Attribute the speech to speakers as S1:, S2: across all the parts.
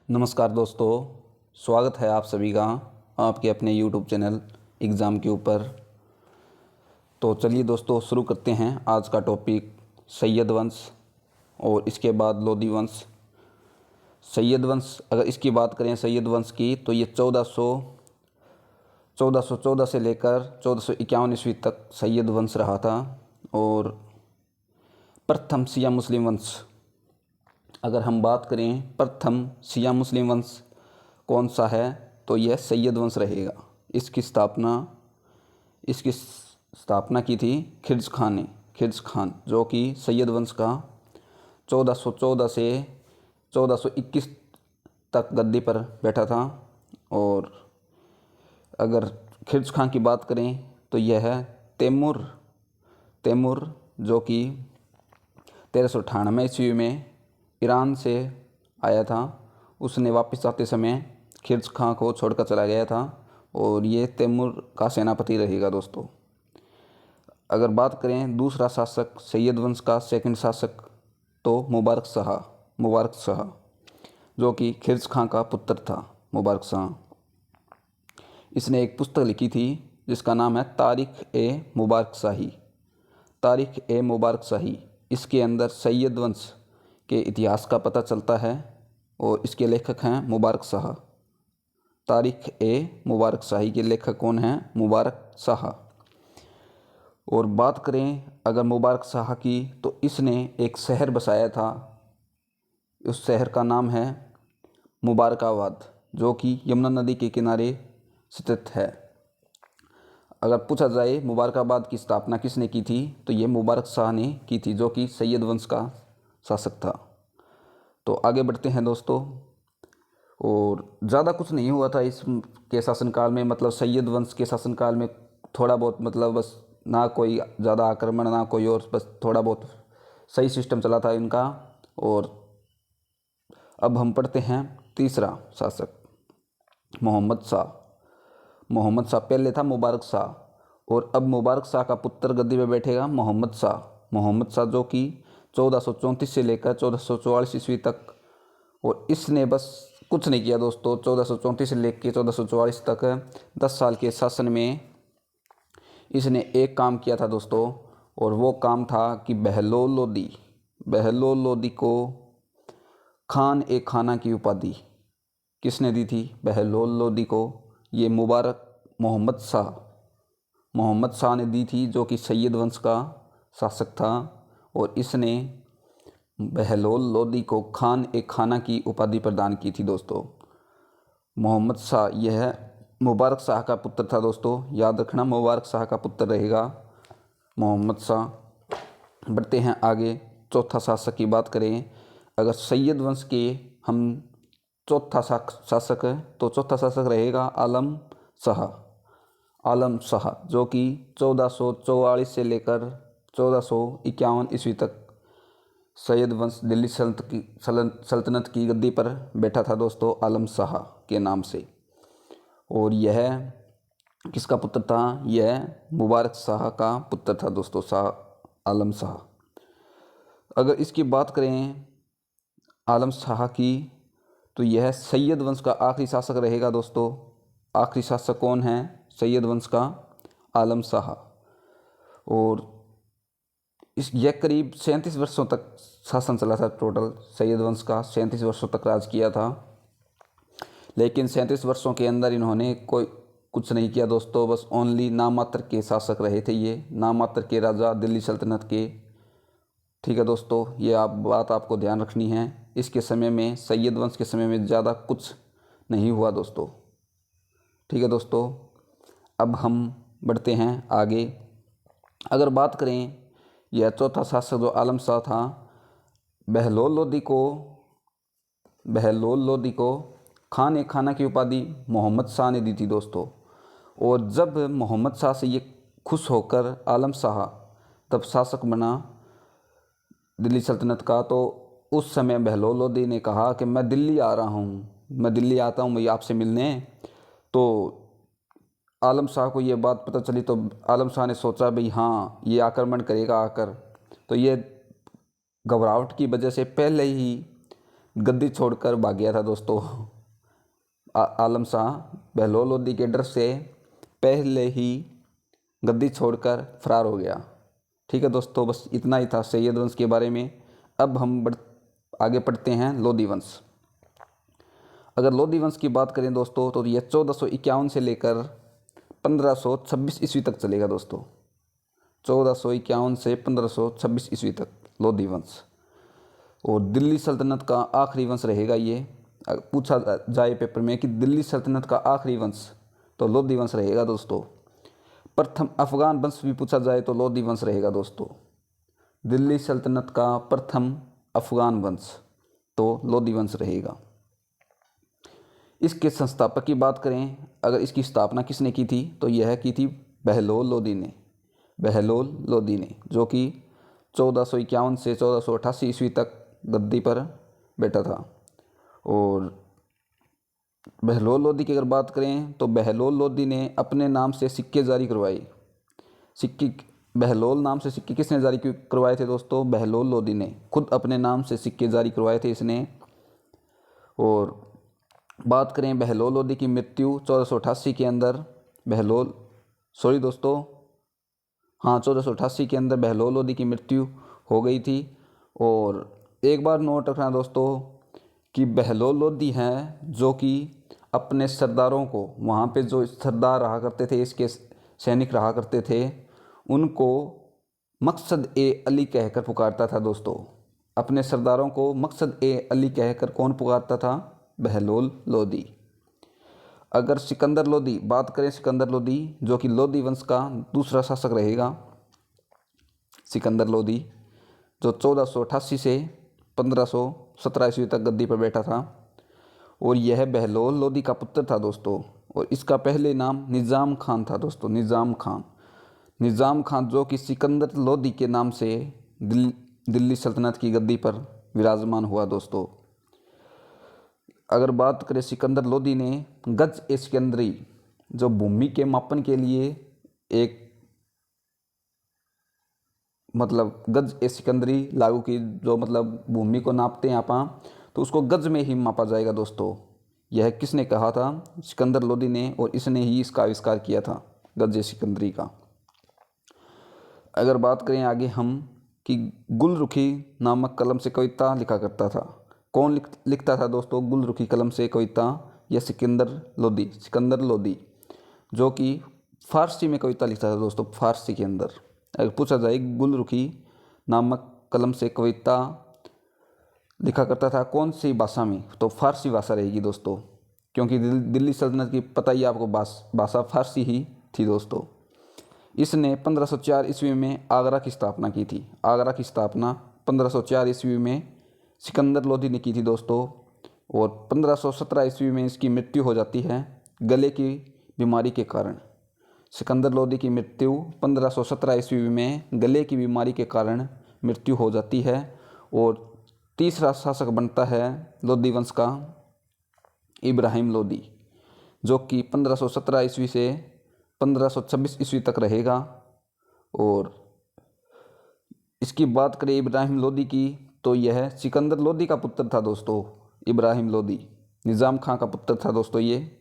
S1: नमस्कार दोस्तों, स्वागत है आप सभी का आपके अपने YouTube चैनल एग्ज़ाम के ऊपर। तो चलिए दोस्तों शुरू करते हैं आज का टॉपिक सैयद वंश और इसके बाद लोदी वंश। सैयद वंश, अगर इसकी बात करें सैयद वंश की, तो ये 1414 से लेकर 1451 ईस्वी तक सैयद वंश रहा था। और प्रथम शिया मुस्लिम वंश, अगर हम बात करें प्रथम शिया मुस्लिम वंश कौन सा है, तो यह सैयद वंश रहेगा। इसकी स्थापना की थी खिर्ज खान ने, खिर्ज खान, जो कि सैयद वंश का 1414 से 1421 तक गद्दी पर बैठा था। और अगर खिर्ज खान की बात करें तो यह है तैमूर, जो कि 1398 ईस्वी में ईरान से आया था। उसने वापस आते समय खिर्ज खां को छोड़कर चला गया था और ये तैमूर का सेनापति रहेगा दोस्तों। अगर बात करें दूसरा शासक सैयद वंश का सेकंड शासक, तो मुबारक शाह, जो कि खिर्ज खां का पुत्र था मुबारक शाह। इसने एक पुस्तक लिखी थी जिसका नाम है तारीख ए मुबारक शाही। इसके अंदर सैयद वंश के इतिहास का पता चलता है और इसके लेखक हैं मुबारक शाह। तारीख ए मुबारक शाही के लेखक कौन हैं? मुबारक शाह। और बात करें अगर मुबारक शाह की, तो इसने एक शहर बसाया था। उस शहर का नाम है मुबारकाबाद, जो कि यमुना नदी के किनारे स्थित है। अगर पूछा जाए मुबारकाबाद की स्थापना किसने की थी, तो ये मुबारक शाह ने की थी, जो कि सैयद वंश का शासक था। तो आगे बढ़ते हैं दोस्तों। और ज़्यादा कुछ नहीं हुआ था इसके शासनकाल में, मतलब सैयद वंश के शासनकाल में थोड़ा बहुत, मतलब बस ना कोई ज़्यादा आक्रमण ना कोई और, बस थोड़ा बहुत सही सिस्टम चला था इनका। और अब हम पढ़ते हैं तीसरा शासक मोहम्मद शाह पहले था मुबारक शाह और अब मुबारक शाह का पुत्र गद्दी पे बैठेगा मोहम्मद शाह, जो कि 1434 से लेकर 1444 ईस्वी तक। और इसने बस कुछ नहीं किया दोस्तों। 1434 से लेकर 1444 तक 10 साल के शासन में इसने एक काम किया था दोस्तों, और वो काम था कि बहलोल लोदी को खान ए खाना की उपाधि किसने दी थी? बहलोल लोदी को ये मोहम्मद शाह ने दी थी, जो कि सैयद वंश का शासक था। और इसने बहलोल लोदी को खान ए खाना की उपाधि प्रदान की थी दोस्तों। मोहम्मद शाह यह मुबारक शाह का पुत्र था दोस्तों, याद रखना मुबारक शाह का पुत्र रहेगा मोहम्मद शाह। बढ़ते हैं आगे। चौथा शासक की बात करें, अगर सैयद वंश के हम चौथा शासक है, तो चौथा शासक रहेगा आलम शाह, जो कि 1444 से लेकर 1451 ईस्वी तक सैयद वंश दिल्ली सल्तनत की गद्दी पर बैठा था दोस्तों, आलम शाह के नाम से। और यह किसका पुत्र था? यह मुबारक शाह का पुत्र था दोस्तों, आलम शाह। अगर इसकी बात करें आलम शाह की, तो यह सैयद वंश का आखिरी शासक रहेगा दोस्तों। आखिरी शासक कौन है सैयद वंश का? आलम शाह। और यह करीब 37 वर्षों तक शासन चला था। टोटल सैयद वंश का 37 वर्षों तक राज किया था। लेकिन 37 वर्षों के अंदर इन्होंने कुछ नहीं किया दोस्तों, बस ओनली नाम मात्र के शासक रहे थे, ये नाम मात्र के राजा दिल्ली सल्तनत के। ठीक है दोस्तों, ये बात आपको ध्यान रखनी है। इसके समय में सैयद वंश के समय में ज़्यादा कुछ नहीं हुआ दोस्तों। ठीक है दोस्तों, अब हम बढ़ते हैं आगे। अगर बात करें यह चौथा शासक जो आलम शाह था, बहलोल लोदी को खान ए खाना की उपाधि मोहम्मद शाह ने दी थी दोस्तों। और जब मोहम्मद शाह से ये खुश होकर आलम शाह तब शासक बना दिल्ली सल्तनत का, तो उस समय बहलोल लोदी ने कहा कि मैं दिल्ली आता हूँ मैं आपसे मिलने। तो आलम शाह को ये बात पता चली, तो आलम शाह ने सोचा भाई हाँ ये आक्रमण करेगा आकर। तो ये घबराहट की वजह से पहले ही गद्दी छोड़कर भाग गया था दोस्तों। आलम शाह बहलोल लोदी के डर से पहले ही गद्दी छोड़कर फरार हो गया। ठीक है दोस्तों, बस इतना ही था सैयद वंश के बारे में। अब हम आगे पढ़ते हैं लोदी वंश। अगर लोदी वंश की बात करें दोस्तों तो यह 1451 से लेकर 1526 ईस्वी तक चलेगा दोस्तों। 1451 से 1526 ईस्वी तक लोदी वंश। और दिल्ली सल्तनत का आखिरी वंश रहेगा ये। पूछा जाए पेपर में कि दिल्ली सल्तनत का आखिरी वंश, तो लोदी वंश रहेगा दोस्तों। प्रथम अफगान वंश भी पूछा जाए तो लोदी वंश रहेगा दोस्तों। दिल्ली सल्तनत का प्रथम अफगान वंश तो लोदी वंश रहेगा। इसके संस्थापक की बात करें, अगर इसकी स्थापना किसने की थी तो यह की थी बहलोल लोदी ने। बहलोल लोदी ने, जो कि 1451 से 1488 ईस्वी तक गद्दी पर बैठा था। और बहलोल लोदी की अगर बात करें तो बहलोल लोदी ने अपने नाम से सिक्के जारी करवाए। सिक्के बहलोल नाम से सिक्के किसने जारी करवाए थे दोस्तों? बहलोल लोदी ने खुद अपने नाम से सिक्के जारी करवाए थे इसने। और बात करें बहलोल लोदी की मृत्यु 1488 के अंदर 1488 के अंदर बहलोल लोदी की मृत्यु हो गई थी। और एक बार नोट रखना दोस्तों कि बहलोल लोदी हैं जो कि अपने सरदारों को, वहाँ पे जो सरदार रहा करते थे, इसके सैनिक रहा करते थे, उनको मकसद ए अली कहकर पुकारता था दोस्तों। अपने सरदारों को मकसद ए अली कहकर कौन पुकारता था? बहलोल लोदी। अगर सिकंदर लोदी बात करें, सिकंदर लोदी जो कि लोदी वंश का दूसरा शासक रहेगा। सिकंदर लोदी जो 1488 से 1517 ईस्वी तक गद्दी पर बैठा था। और यह बहलोल लोदी का पुत्र था दोस्तों। और इसका पहले नाम निज़ाम खान था दोस्तों। निज़ाम खान जो कि सिकंदर लोदी के नाम से दिल्ली सल्तनत की गद्दी पर विराजमान हुआ दोस्तों। अगर बात करें सिकंदर लोदी ने गज ए सिकंदरी, जो भूमि के मापन के लिए एक गज ए सिकंदरी लागू की, जो भूमि को नापते हैं आप, तो उसको गज में ही मापा जाएगा दोस्तों। यह किसने कहा था? सिकंदर लोदी ने, और इसने ही इसका आविष्कार किया था गज ए सिकंदरी का। अगर बात करें आगे हम कि गुलरुखी नामक कलम से कविता लिखा करता था। कौन लिखता था दोस्तों गुलरुखी कलम से कविता? यह सिकंदर लोदी जो कि फारसी में कविता लिखता था दोस्तों। फारसी के अंदर अगर पूछा जाए गुलरुखी नामक कलम से कविता लिखा करता था कौन सी भाषा में, तो फारसी भाषा रहेगी दोस्तों। क्योंकि दिल्ली सल्तनत की पता ही आपको भाषा फारसी ही थी दोस्तों। इसने 1504 ईस्वी में आगरा की स्थापना की थी। आगरा की स्थापना 1504 ईस्वी में सिकंदर लोदी ने की थी दोस्तों। और 1517 ईस्वी में इसकी मृत्यु हो जाती है गले की बीमारी के कारण। सिकंदर लोदी की मृत्यु 1517 ईस्वी में गले की बीमारी के कारण मृत्यु हो जाती है। और तीसरा शासक बनता है लोदी वंश का इब्राहिम लोदी, जो कि 1517 ईस्वी से 1526 ईस्वी तक रहेगा। और इसकी बात करें इब्राहिम लोदी की, तो यह सिकंदर लोदी का पुत्र था दोस्तों। इब्राहिम लोदी निज़ाम खां का पुत्र था दोस्तों ये।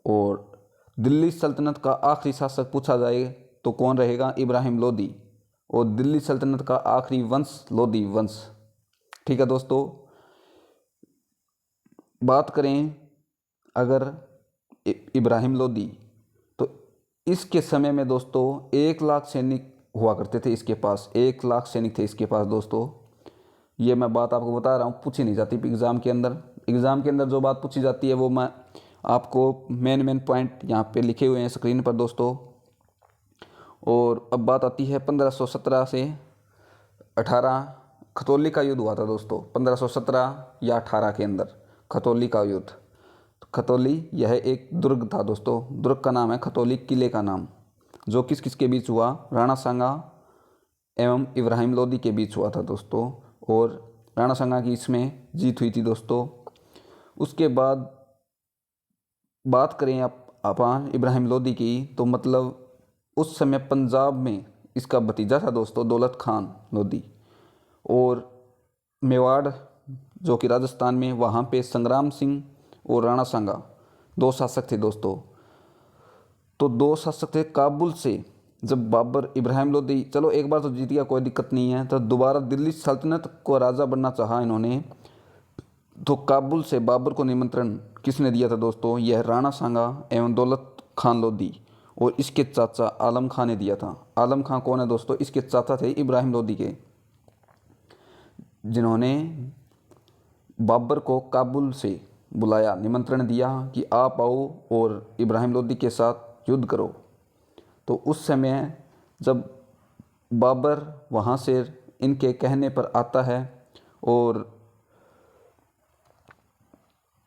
S1: और दिल्ली सल्तनत का आखिरी शासक पूछा जाए तो कौन रहेगा? इब्राहिम लोदी। और दिल्ली सल्तनत का आखिरी वंश लोदी वंश। ठीक है दोस्तों, बात करें अगर इब्राहिम लोदी, तो इसके समय में दोस्तों 1 लाख सैनिक हुआ करते थे इसके पास। 1 लाख सैनिक थे इसके पास दोस्तों। ये मैं बात आपको बता रहा हूँ, पूछी नहीं जाती एग्ज़ाम के अंदर जो बात पूछी जाती है वो मैं आपको मेन पॉइंट यहाँ पे लिखे हुए हैं स्क्रीन पर दोस्तों। और अब बात आती है 1517 से 18 खतौली का युद्ध हुआ था दोस्तों। 1517 या 18 के अंदर खतौली का युद्ध। खतौली यह एक दुर्ग था दोस्तों। दुर्ग का नाम है खतौली, किले का नाम, जो किस के बीच हुआ? राणा सांगा एवं इब्राहिम लोदी के बीच हुआ था दोस्तों। और राणा सांगा की इसमें जीत हुई थी दोस्तों। उसके बाद बात करें अपन इब्राहिम लोदी की, तो उस समय पंजाब में इसका भतीजा था दोस्तों दौलत खान लोदी। और मेवाड़ जो कि राजस्थान में, वहाँ पे संग्राम सिंह और राणा सांगा 2 शासक थे दोस्तों। तो 2 शासक थे। काबुल से जब बाबर इब्राहिम लोदी, चलो एक बार तो जीत गया, कोई दिक्कत नहीं है, तो दोबारा दिल्ली सल्तनत को राजा बनना चाहा इन्होंने। तो काबुल से बाबर को निमंत्रण किसने दिया था दोस्तों? यह राणा सांगा एवं दौलत खान लोदी और इसके चाचा आलम खां ने दिया था। आलम खां कौन है दोस्तों? इसके चाचा थे इब्राहिम लोदी के, जिन्होंने बाबर को काबुल से बुलाया, निमंत्रण दिया कि आप आओ और इब्राहिम लोदी के साथ युद्ध करो। तो उस समय जब बाबर वहाँ से इनके कहने पर आता है, और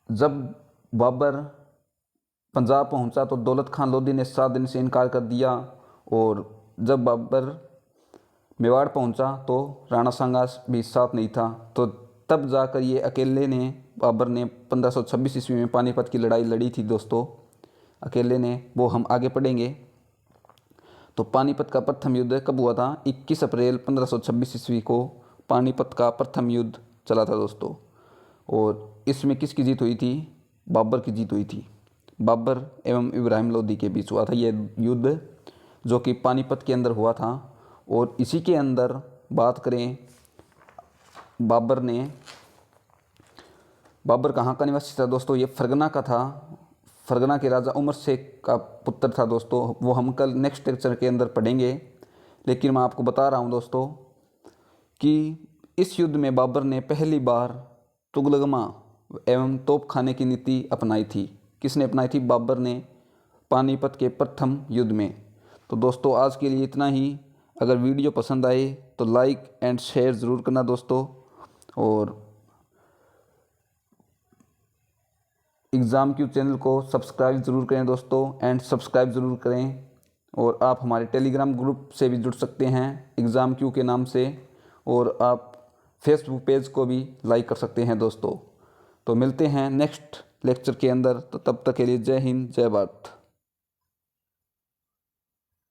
S1: जब बाबर पंजाब पहुँचा तो दौलत खान लोदी ने 7 दिन से इनकार कर दिया, और जब बाबर मेवाड़ पहुँचा तो राणा सांगा भी साथ नहीं था। तो तब जाकर ये अकेले ने, बाबर ने 1526 ईस्वी में पानीपत की लड़ाई लड़ी थी दोस्तों, अकेले ने, वो हम आगे पढ़ेंगे। तो पानीपत का प्रथम युद्ध कब हुआ था? 21 अप्रैल 1526 ईस्वी को पानीपत का प्रथम युद्ध चला था दोस्तों। और इसमें किसकी जीत हुई थी? बाबर की जीत हुई थी। बाबर एवं इब्राहिम लोदी के बीच हुआ था यह युद्ध, जो कि पानीपत के अंदर हुआ था। और इसी के अंदर बात करें, बाबर कहाँ का निवासी था दोस्तों? ये फरगना का था। फरगना के राजा उमर शेख का पुत्र था दोस्तों। वो हम कल नेक्स्ट लेक्चर के अंदर पढ़ेंगे, लेकिन मैं आपको बता रहा हूँ दोस्तों कि इस युद्ध में बाबर ने पहली बार तुगलगमा एवं तोपखाने की नीति अपनाई थी। किसने अपनाई थी? बाबर ने, पानीपत के प्रथम युद्ध में। तो दोस्तों आज के लिए इतना ही। अगर वीडियो पसंद आए तो लाइक एंड शेयर ज़रूर करना दोस्तों, और एग्ज़ाम क्यू चैनल को सब्सक्राइब ज़रूर करें दोस्तों, एंड सब्सक्राइब ज़रूर करें। और आप हमारे टेलीग्राम ग्रुप से भी जुड़ सकते हैं एग्ज़ाम क्यू के नाम से, और आप फेसबुक पेज को भी लाइक कर सकते हैं दोस्तों। तो मिलते हैं नेक्स्ट लेक्चर के अंदर, तो तब तक के लिए जय हिंद, जय भारत।